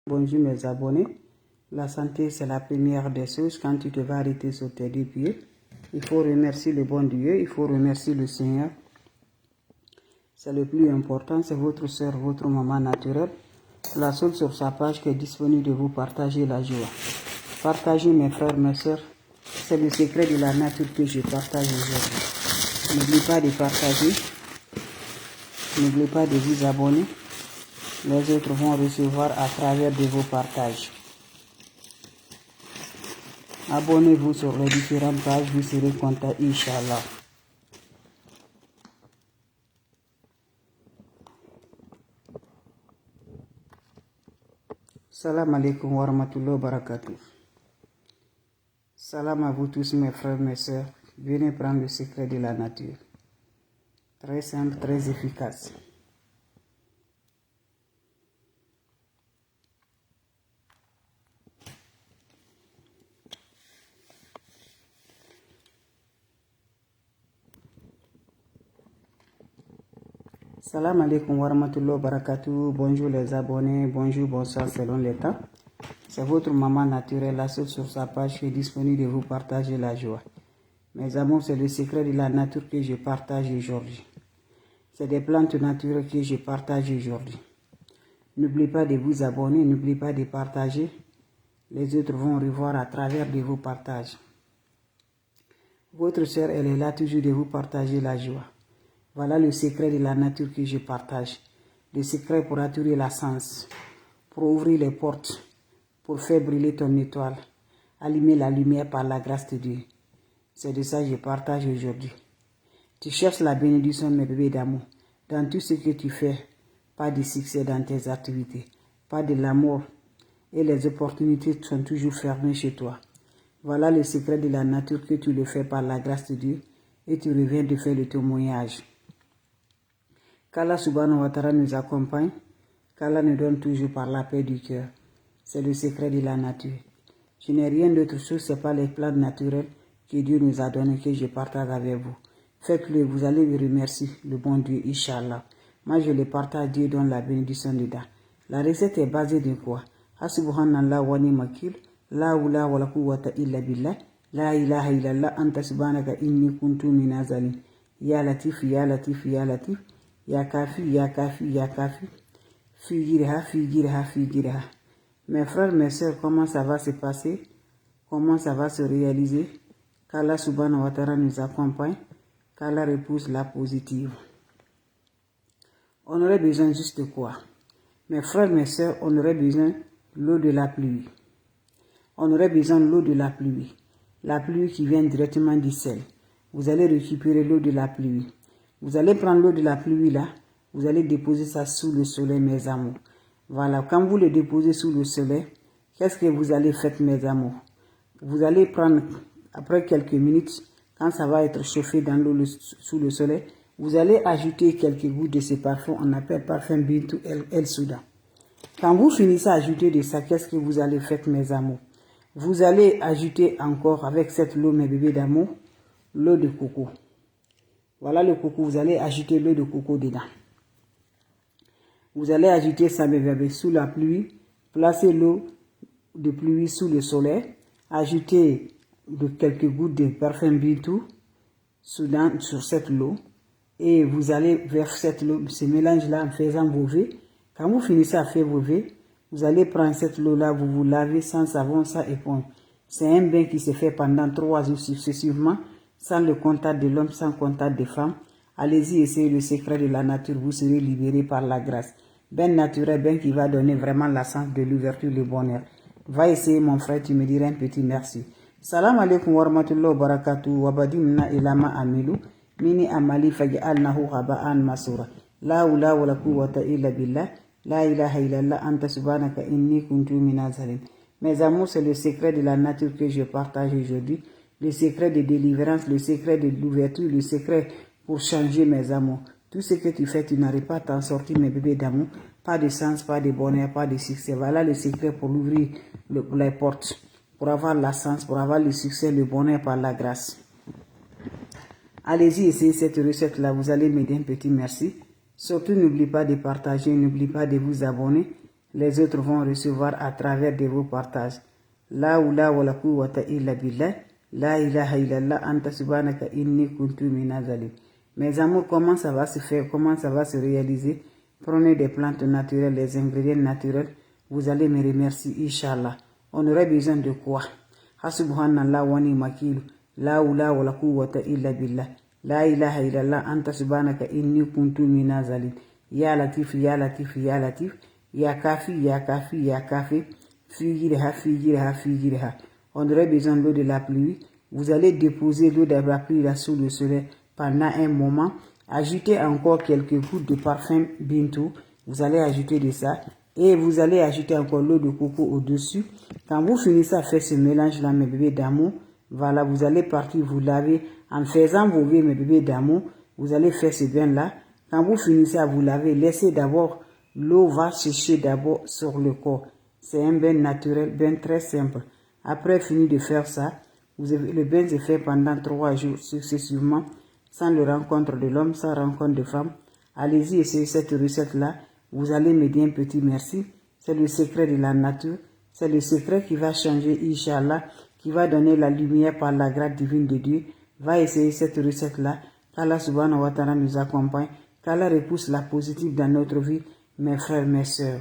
Bonjour mes abonnés. La santé, c'est la première des choses. Quand tu te vas arrêter sur tes deux pieds, il faut remercier le bon Dieu, il faut remercier le Seigneur. C'est le plus important, c'est votre soeur, votre maman naturelle. La seule sur sa page qui est disponible de vous partager la joie. Partagez mes frères, mes soeurs. C'est le secret de la nature que je partage aujourd'hui. N'oubliez pas de partager. N'oubliez pas de vous abonner. Les autres vont recevoir à travers de vos partages. Abonnez-vous sur les différentes pages, vous serez content, Inch'Allah. Salam alaikum wa rahmatullahi wa barakatuh. Salam à vous tous mes frères, mes soeurs. Venez prendre le secret de la nature. Très simple, très efficace. Salam alaikum wa rahmatullahi wa barakatuh. Bonjour les abonnés, bonjour, bonsoir selon les temps. C'est votre maman naturelle, la seule sur sa page qui est disponible de vous partager la joie. Mes amours, c'est le secret de la nature que je partage aujourd'hui. C'est des plantes naturelles que je partage aujourd'hui. N'oubliez pas de vous abonner, n'oubliez pas de partager. Les autres vont revoir à travers de vos partages. Votre soeur, elle est là toujours de vous partager la joie. Voilà le secret de la nature que je partage. Le secret pour attirer la sens, pour ouvrir les portes, pour faire briller ton étoile, allumer la lumière par la grâce de Dieu. C'est de ça que je partage aujourd'hui. Tu cherches la bénédiction, mes bébés d'amour, dans tout ce que tu fais. Pas de succès dans tes activités, pas de l'amour, et les opportunités sont toujours fermées chez toi. Voilà le secret de la nature que tu le fais par la grâce de Dieu et tu reviens de faire le témoignage. Qu'Allah subhanahu wa ta'ala nous accompagne, qu'Allah nous donne toujours par la paix du cœur. C'est le secret de la nature. Je n'ai rien d'autre chose, ce n'est pas les plantes naturelles que Dieu nous a données que je partage avec vous. Faites-le, vous allez me remercier, le bon Dieu, Inch'Allah. Moi, je le partage, Dieu donne la bénédiction dedans. La recette est basée de quoi? Subhanallah wa ni'mal, la hawla wa la quwwata illa billah, la ilaha illallah, anta subhanaka inni kuntu minaz zalimin. Ya Latif, ya Latif, ya Latif, ya Kafi, ya Kafi, ya Kafi. Figirha, figirha, figirha. Mes frères, mes soeurs, comment ça va se passer? Comment ça va se réaliser? Qu'Allah subhanahu wa ta'ala nous accompagne, qu'Allah repousse la positive. On aurait besoin juste de quoi? Mes frères, mes soeurs, on aurait besoin de l'eau de la pluie. On aurait besoin de l'eau de la pluie. La pluie qui vient directement du ciel. Vous allez récupérer l'eau de la pluie. Vous allez prendre l'eau de la pluie là. Vous allez déposer ça sous le soleil, mes amours. Voilà, quand vous le déposez sous le soleil, qu'est-ce que vous allez faire, mes amours? Vous allez prendre, après quelques minutes, quand ça va être chauffé dans l'eau sous le soleil, vous allez ajouter quelques gouttes de ce parfum, on appelle parfum Bintou El Soudan. Quand vous finissez à ajouter de ça, qu'est-ce que vous allez faire, mes amours? Vous allez ajouter encore avec cette eau, mes bébés d'amour, l'eau de coco. Voilà le coco, vous allez ajouter l'eau de coco dedans. Vous allez ajouter ça, mes bébés, sous la pluie, placez l'eau de pluie sous le soleil, ajoutez quelques gouttes de parfum Bintou sur cette eau et vous allez verser cette eau, ce mélange-là en faisant vos vœux. Quand vous finissez à faire vos vœux, vous allez prendre cette eau-là, vous vous lavez sans savon, sans éponge. C'est un bain qui se fait pendant 3 jours successivement, sans le contact de l'homme, sans contact des femmes. Allez-y, essayez le secret de la nature, vous serez libéré par la grâce. Bain naturel, bain qui va donner vraiment la sens de l'ouverture, le bonheur. Va essayer mon frère, tu me diras un petit merci. Salam alaikum wa rahmatullahi wa barakatuh wa badimna ilama amilu mini amali faj'alnahu ghaba'an masura. La hawla wa la quwwata illa billah. La ilaha illallah anta subhanaka inni kuntu minaz zalimin. Mes amours, c'est le secret de la nature que je partage aujourd'hui. Le secret de délivrance, le secret de l'ouverture, le secret pour changer, mes amours. Tout ce que tu fais, tu n'arrives pas à t'en sortir, mes bébés d'amour. Pas de sens, pas de bonheur, pas de succès. Voilà le secret pour ouvrir les portes, pour avoir la sens, pour avoir le succès, le bonheur par la grâce. Allez-y, essayez cette recette-là. Vous allez m'aider un petit merci. Surtout, n'oubliez pas de partager, n'oubliez pas de vous abonner. les autres vont recevoir à travers de vos partages. La oula wa la quwwata illa billah. La ilaha illallah anta subhanaka inni kuntu minaz zalim. Mes amours, comment ça va se faire? Comment ça va se réaliser? Prenez des plantes naturelles, les ingrédients naturels. Vous allez me remercier, Inch'Allah. On aurait besoin de quoi? Hasubhanallah wa ni makilu. La oula wa la quwwata illa billah. La ilaha illallah anta subhanaka inni kuntu minaz zalim. Ya latif, ya latif, ya latif. Ya kafi, ya kafi, ya kafi. Figirha, figirha, figirha. On aurait besoin de l'eau de la pluie. Vous allez déposer l'eau de la pluie là sous le soleil pendant un moment. Ajoutez encore quelques gouttes de parfum Bintou. Vous allez ajouter de ça. Et vous allez ajouter encore l'eau de coco au-dessus. Quand vous finissez à faire ce mélange-là, mes bébés d'amour, voilà, vous allez partir vous laver. En faisant vos vies, mes bébés d'amour, vous allez faire ce bain-là. Quand vous finissez à vous laver, laissez d'abord, l'eau va sécher d'abord sur le corps. C'est un bain naturel, bain très simple. Après fini de faire ça, le bain se fait pendant 3 jours successivement, sans le rencontre de l'homme, sans rencontre de femme. Allez-y, essayez cette recette-là. Vous allez me dire un petit merci. C'est le secret de la nature. C'est le secret qui va changer, Inch'Allah, qui va donner la lumière par la grâce divine de Dieu. Va essayer cette recette-là. Qu'Allah subhanahu wa ta'ala nous accompagne. Qu'Allah repousse la positive dans notre vie, mes frères, mes sœurs.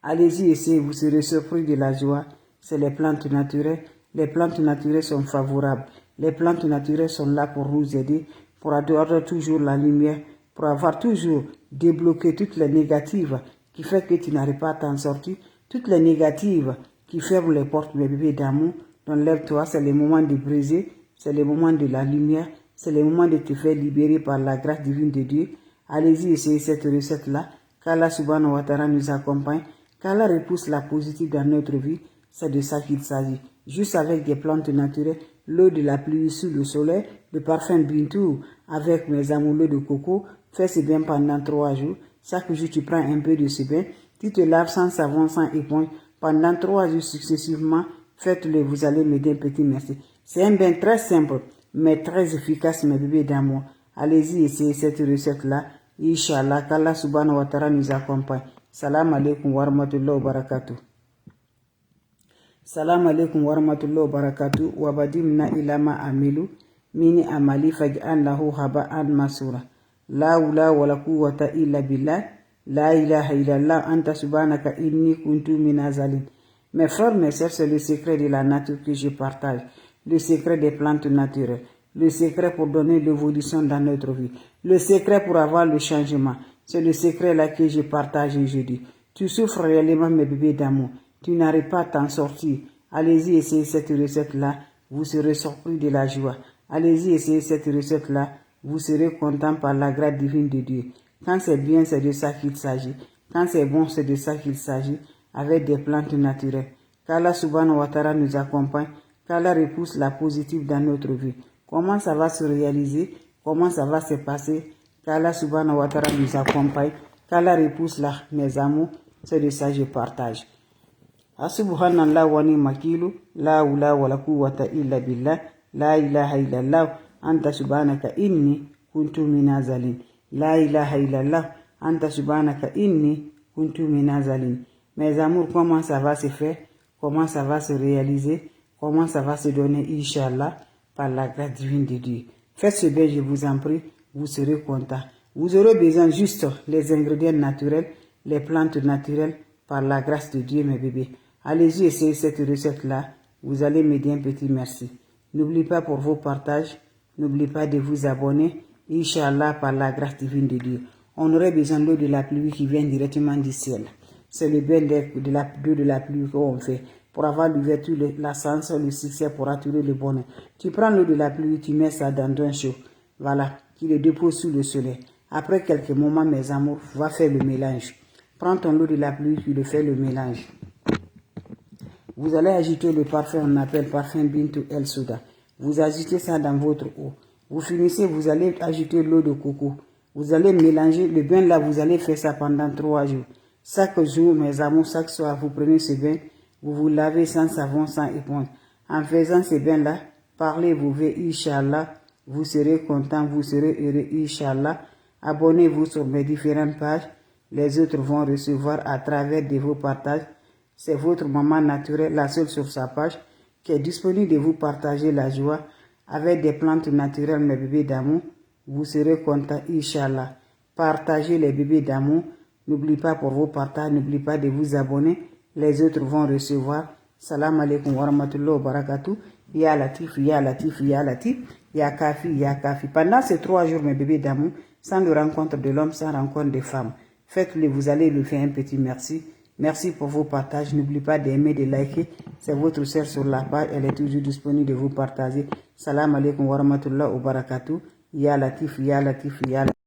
Allez-y, essayez, vous serez surpris de la joie. C'est les plantes naturelles. Les plantes naturelles sont favorables. Les plantes naturelles sont là pour nous aider, pour avoir toujours la lumière, pour avoir toujours débloqué toutes les négatives qui fait que tu n'arrives pas à t'en sortir, toutes les négatives qui ferment les portes, mes bébés d'amour. Donc lève-toi, c'est le moment de briser, c'est le moment de la lumière, c'est le moment de te faire libérer par la grâce divine de Dieu. Allez-y, essayez cette recette-là. Qu'Allah subhanahu wa ta'ala nous accompagne, qu'Allah repousse la positive dans notre vie. C'est de ça qu'il s'agit. Juste avec des plantes naturelles, l'eau de la pluie sous le soleil, le parfum Bintou avec mes amours, l'eau de coco. Fais ce bain pendant 3 jours. Chaque jour, tu prends un peu de ce bain. Tu te laves sans savon, sans éponge. Pendant 3 jours successivement, faites-le. Vous allez me dire un petit merci. C'est un bain très simple, mais très efficace, mes bébés d'amour. Allez-y, essayez cette recette-là. Inch'Allah, qu'Allah subhanahu wa ta'ala nous accompagne. Salam alaikum wa rahmatullahi wa barakatuh. Salam alaikum wa rahmatullahi wa barakatuh. Wa badimna ilama amilu. Mini amali faj'an lahu haba'an masura. La oula wa la quwwata illa billah. La ilaha illallah anta subhanaka inni kuntu minaz zalim. Mes frères, mes sœurs, c'est le secret de la nature que je partage. Le secret des plantes naturelles. Le secret pour donner l'évolution dans notre vie. Le secret pour avoir le changement. C'est le secret là que je partage aujourd'hui. Tu souffres réellement, mes bébés d'amour. Tu n'arrives pas à t'en sortir. Allez-y, essayez cette recette-là. Vous serez surpris de la joie. Allez-y, essayez cette recette-là. Vous serez content par la grâce divine de Dieu. Quand c'est bien, c'est de ça qu'il s'agit. Quand c'est bon, c'est de ça qu'il s'agit. Avec des plantes naturelles. Qu'Allah subhanahu wa ta'ala nous accompagne. Qu'Allah repousse la positive dans notre vie. Comment ça va se réaliser? Comment ça va se passer? Qu'Allah subhanahu wa ta'ala nous accompagne. Qu'Allah repousse là, mes amours. C'est de ça que je partage. Subhanallah wa ni makilu. La oula wa la quwwata illa billah. La ilaha illallah. Anta subhanaka inni kuntu minaz zalim. La ilaha illallah. Anta subhanaka inni kuntu minaz zalim. Mes amours, comment ça va se faire? Comment ça va se réaliser? Comment ça va se donner, Inch'Allah, par la grâce divine de Dieu. Faites ce bain, je vous en prie, vous serez content. Vous aurez besoin juste les ingrédients naturels, les plantes naturelles, par la grâce de Dieu, mes bébés. Allez-y, essayez cette recette-là. Vous allez me dire un petit merci. N'oubliez pas pour vos partages. N'oubliez pas de vous abonner. Inch'Allah, par la grâce divine de Dieu. On aurait besoin de l'eau de la pluie qui vient directement du ciel. C'est le bain de la pluie qu'on fait. Pour avoir l'ouverture, la sens, le succès, pour attirer le bonheur. Tu prends l'eau de la pluie, tu mets ça dans un chaud. Voilà, tu le déposes sous le soleil. Après quelques moments, mes amours, va faire le mélange. Prends ton eau de la pluie, tu le fais le mélange. Vous allez ajouter le parfum, on appelle parfum Bintou El Souda. Vous ajoutez ça dans votre eau. Vous finissez, vous allez ajouter l'eau de coco. Vous allez mélanger le bain là, vous allez faire ça pendant 3 jours. Chaque jour, mes amours, chaque soir, vous prenez ce bain, vous vous lavez sans savon, sans éponge. En faisant ce bain là, parlez, vous verrez, Inch'Allah, vous serez content, vous serez heureux, Inch'Allah. Abonnez-vous sur mes différentes pages. les autres vont recevoir à travers de vos partages. C'est votre maman naturelle, la seule sur sa page, qui est disponible de vous partager la joie avec des plantes naturelles, mes bébés d'amour. Vous serez contents, Inch'Allah. Partagez les bébés d'amour. N'oubliez pas pour vos partages, n'oubliez pas de vous abonner. Les autres vont recevoir. Salam alaikum wa rahmatullahi wa barakatuh. Ya Latif, Ya Latif, Ya Latif, Ya Kafi, Ya Kafi. Pendant ces 3 jours, mes bébés d'amour, sans le rencontre de l'homme, sans rencontre des femmes, faites-le, vous allez lui faire un petit merci. Merci pour vos partages. N'oubliez pas d'aimer, de liker. C'est votre sœur sur la page. Elle est toujours disponible de vous partager. Salam alaikum wa rahmatullahi wa barakatuh. Ya Latif, Ya Latif, Ya Latif.